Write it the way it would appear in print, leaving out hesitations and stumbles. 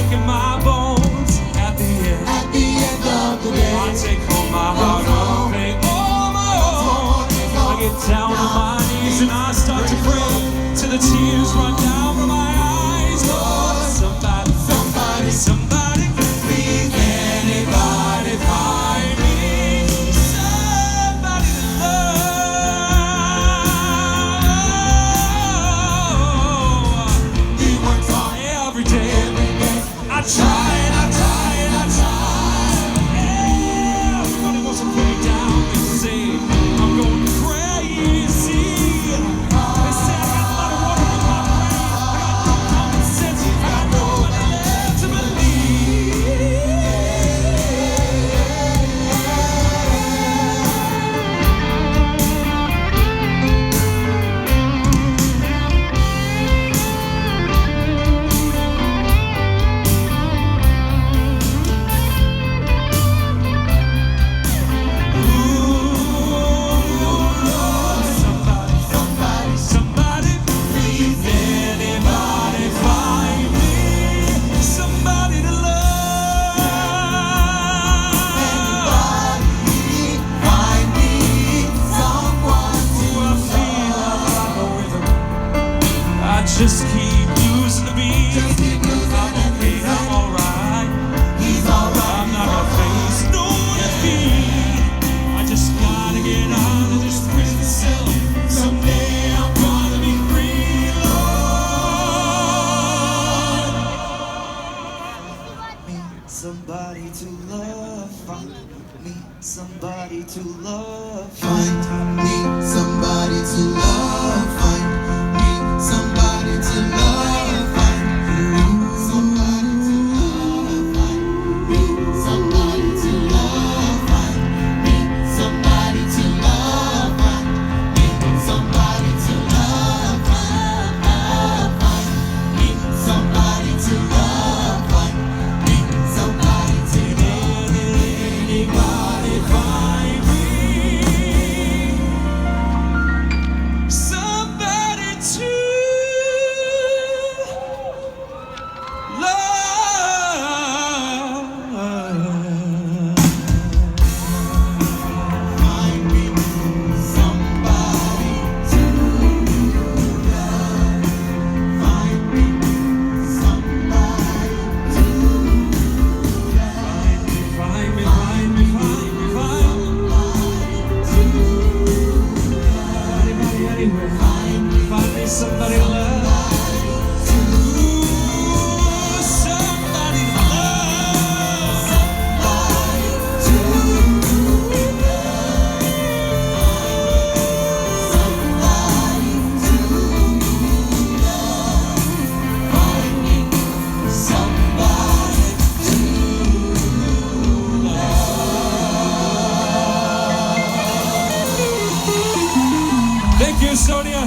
breaking my bones. At the end of the day, I take home my heart and pay all my own. I get down on my knees and I start to pray till the tears run down from my eyes. Lord, somebody, somebody, somebody, please, anybody find me somebody to love. He works on every day. I try and I try and I try. Yeah, everybody wants to put me down. They say I'm going crazy. They say I got a lot of water in my brain. I got no common sense. I got no one left to believe. Just keep losing the beat. I'm okay, I'm alright. I'm not gonna face no defeat. I just gotta get out of this prison cell. Someday I'm gonna be free, Lord. Me somebody to love, find me somebody to love, Find me somebody to love. Find me somebody to love. Find me somebody to love. Find me somebody to love. Find me somebody to love. Find me somebody to love. Find me somebody to love. Find me somebody to love. Anybody find me somebody to love? Find me somebody to love. Find me somebody to love. Find me, find me, find me, find me. Anybody, anywhere. Find me somebody to love. Ooh, somebody to love. Thank you, Sonia.